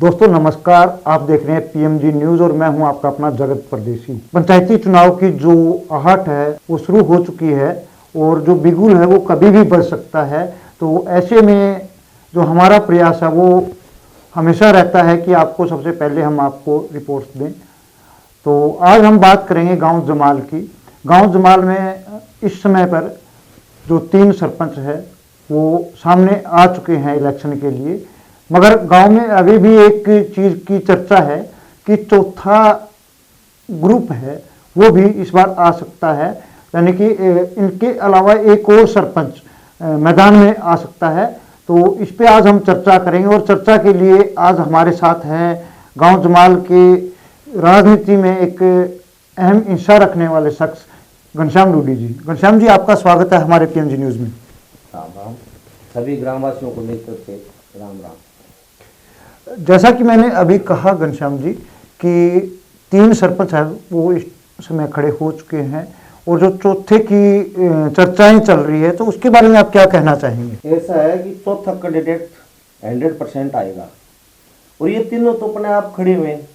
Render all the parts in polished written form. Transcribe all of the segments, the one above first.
दोस्तों नमस्कार, आप देख रहे हैं पीएमजी न्यूज और मैं हूं आपका अपना जगत परदेसी। पंचायती चुनाव की जो आहट है वो शुरू हो चुकी है और जो बिगुल है वो कभी भी बढ़ सकता है। तो ऐसे में जो हमारा प्रयास है वो हमेशा रहता है कि आपको सबसे पहले हम आपको रिपोर्ट्स दें। तो आज हम बात करेंगे गांव जमाल की। गांव जमाल में इस समय पर जो 3 सरपंच है वो सामने आ चुके हैं इलेक्शन के लिए, मगर गांव में अभी भी एक चीज़ की चर्चा है कि चौथा ग्रुप है वो भी इस बार आ सकता है, यानी कि इनके अलावा एक और सरपंच मैदान में आ सकता है। तो इस पे आज हम चर्चा करेंगे और चर्चा के लिए आज हमारे साथ हैं गांव जमाल के राजनीति में एक अहम हिस्सा रखने वाले शख्स घनश्याम डूडी जी। घनश्याम जी, आपका स्वागत है हमारे पीएमजी न्यूज़ में। राम राम सभी ग्रामवासियों को मिलकर से राम राम। जैसा कि मैंने अभी कहा घनश्याम जी कि 3 सरपंच हैं वो इस समय खड़े हो चुके हैं और जो चौथे की चर्चाएं चल रही है, तो उसके बारे में आप क्या कहना चाहेंगे? ऐसा है कि चौथा कैंडिडेट 100% आएगा और ये तीनों तो अपने आप खड़े हुए हैं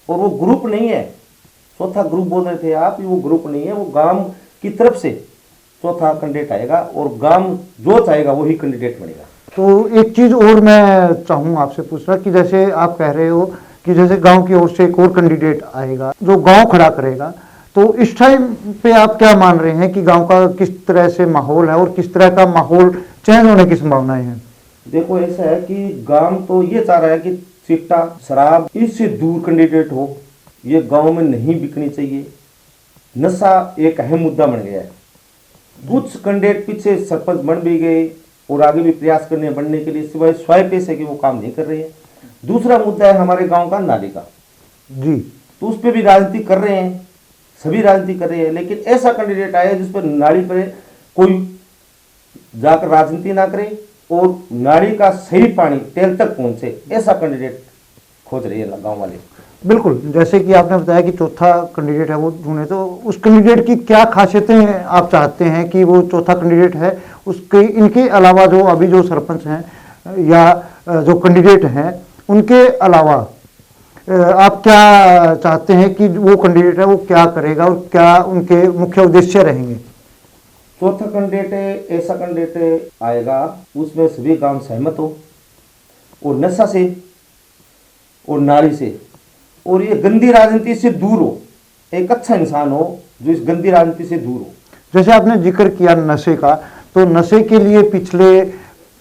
और वो ग्रुप नहीं है। चौथा ग्रुप बोल रहे थे आप, वो ग्रुप नहीं है, वो गांव की तरफ से चौथा कैंडिडेट आएगा और गांव जो चाहेगा वही कैंडिडेट बनेगा। तो एक चीज़ और मैं चाहूँ आपसे पूछना कि जैसे आप कह रहे हो कि जैसे गांव की ओर से एक और कैंडिडेट आएगा जो गांव खड़ा करेगा, तो इस टाइम पे आप क्या मान रहे हैं कि गांव का किस तरह से माहौल है और किस तरह का माहौल चेंज होने की संभावनाएं हैं? देखो, ऐसा है कि गांव तो ये चाह रहा है कि चिट्टा शराब इससे दूर कैंडिडेट हो, ये गांव में नहीं बिकनी चाहिए। नशा एक अहम मुद्दा बन गया है। कुछ कैंडिडेट पीछे सरपंच बन भी गए और आगे भी प्रयास करने बनने के लिए, सिवाय स्वयं पैसे के वो काम नहीं कर रहे हैं। दूसरा मुद्दा है हमारे गांव का नाली का जी, तो उस पर भी राजनीति कर रहे हैं, सभी राजनीति कर रहे हैं, लेकिन ऐसा कैंडिडेट आया जिस पर नाली पर कोई जाकर राजनीति ना करे और नाली का सही पानी तेल तक पहुंचे, ऐसा कैंडिडेट खोज रहे हैं गाँव वाले। बिल्कुल, जैसे कि आपने बताया कि चौथा कैंडिडेट है वो ढूंढे, तो उस कैंडिडेट की क्या खासियतें आप चाहते हैं कि वो चौथा कैंडिडेट है उसके इनके अलावा जो अभी जो सरपंच हैं या जो कैंडिडेट हैं उनके अलावा आप क्या चाहते हैं कि वो कैंडिडेट है वो क्या करेगा और क्या उनके मुख्य उद्देश्य रहेंगे? चौथा कैंडिडेट ऐसा कैंडिडेट आएगा उसमें सभी गांव सहमत हो और नशा से और नारी से और ये गंदी राजनीति से दूर हो, एक अच्छा इंसान हो जो इस गंदी राजनीति से दूर हो। जैसे आपने जिक्र किया नशे का, तो नशे के लिए पिछले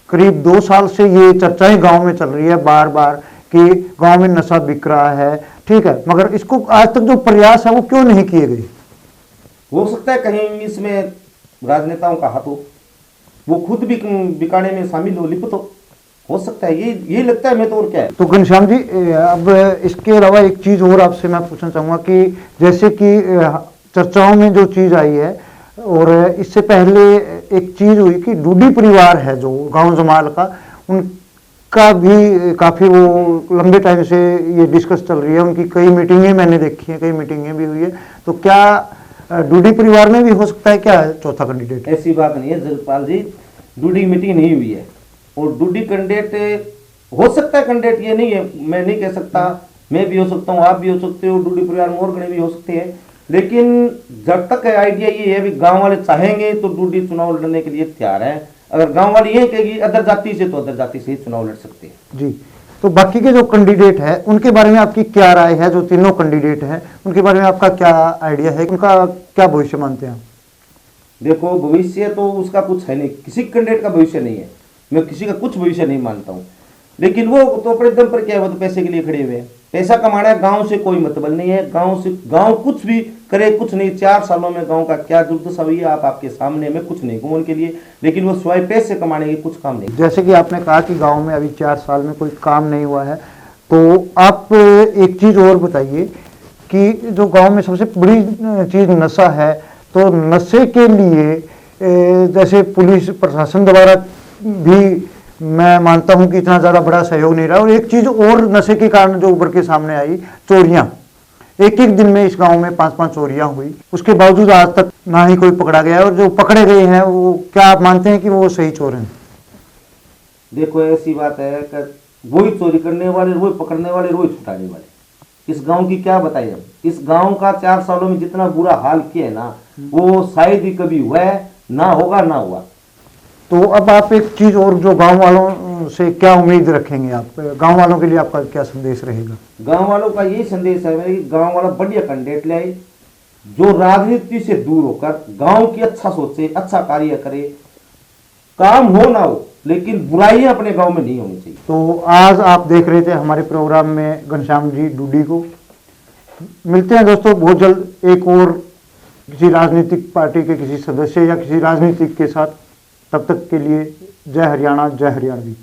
करीब 2 साल से ये चर्चाएं गांव में चल रही है बार बार कि गांव में नशा बिक रहा है, ठीक है, मगर इसको आज तक जो प्रयास है वो क्यों नहीं किए गए? हो सकता है कहीं इसमें राजनेताओं का हाथ हो, वो खुद भी बिकाने में शामिल हो, लिप्त हो सकता है, ये लगता है। मैं तो और क्या है। तो घनश्याम जी, अब इसके अलावा एक चीज़ और आपसे मैं पूछना चाहूँगा कि जैसे कि चर्चाओं में जो चीज़ आई है और इससे पहले एक चीज़ हुई कि डूडी परिवार है जो गांव जमाल का, उनका भी काफ़ी वो लंबे टाइम से ये डिस्कस चल रही है, उनकी कई मीटिंगें मैंने देखी हैं, कई मीटिंगें भी हुई है। तो क्या डूडी परिवार में भी हो सकता है क्या चौथा कैंडिडेट? ऐसी बात नहीं है जगपाल जी, डूडी मीटिंग नहीं हुई है और डूडी कैंडिडेट हो सकता है। कैंडिडेट ये नहीं है, मैं नहीं कह सकता, मैं भी हो सकता हूँ, आप भी हो सकते हो, डूडी परिवार में और गणे भी हो सकते हैं, लेकिन जब तक आइडिया ये है भी गांव वाले चाहेंगे तो डूडी चुनाव लड़ने के लिए तैयार है। अगर गांव वाले ये कहेगी अदर जाति से तो अदर जाति से ही चुनाव लड़ सकते हैं जी। तो बाकी के जो कैंडिडेट है उनके बारे में आपकी क्या राय है? जो तीनों कैंडिडेट हैं उनके बारे में आपका क्या आइडिया है, उनका क्या भविष्य मानते हैं? देखो, भविष्य तो उसका कुछ है नहीं, किसी कैंडिडेट का भविष्य नहीं है, मैं किसी का कुछ भविष्य नहीं मानता हूँ, लेकिन वो तो अपने दम पर क्या है, वो तो पैसे के लिए खड़े हुए हैं। पैसा कमाना है, गांव से कोई मतलब नहीं है, गांव कुछ भी करे कुछ नहीं। 4 सालों में गांव का क्या दुर्दशा हुई है आपके सामने, में कुछ नहीं घूमने के लिए, लेकिन वो स्वयं पैसे कमाने के कुछ काम नहीं। जैसे कि आपने कहा कि गांव में अभी 4 साल में कोई काम नहीं हुआ है, तो आप एक चीज़ और बताइए कि जो गांव में सबसे बड़ी चीज़ नशा है, तो नशे के लिए जैसे पुलिस प्रशासन द्वारा भी मैं मानता हूं कि इतना ज़्यादा बड़ा सहयोग नहीं रहा। और एक चीज़ और नशे के कारण जो उभर के सामने आई, चोरियां। एक दिन में इस गांव में 5-5 चोरियां हुई, उसके बावजूद आज तक ना ही कोई पकड़ा गया, और जो पकड़े गए हैं वो क्या आप मानते हैं कि वो सही चोर हैं? देखो, ऐसी बात है कि वही चोरी करने वाले, वही पकड़ने वाले, वही छुटाने वाले। इस गांव की क्या बताएं हम। इस गांव का 4 सालों में जितना बुरा हाल किया है ना, वो शायद ही कभी हुआ है, ना होगा ना हुआ। तो अब आप एक चीज और, जो गांव वालों से क्या उम्मीद रखेंगे, आप गांव वालों के लिए आपका क्या संदेश रहेगा? गांव वालों का यही संदेश है मेरे कि गांव वाला बढ़िया कैंडिडेट ले आए, जो राजनीति से दूर होकर गांव की अच्छा सोचे, अच्छा कार्य करे, काम हो ना हो, लेकिन बुराइयां अपने गांव में नहीं होनी चाहिए। तो आज आप देख रहे थे हमारे प्रोग्राम में घनश्याम जी डूडी को। मिलते हैं दोस्तों बहुत जल्द एक और किसी राजनीतिक पार्टी के किसी सदस्य या किसी राजनीतिक के साथ। तब तक के लिए जय हरियाणा, जय हरियाणवी।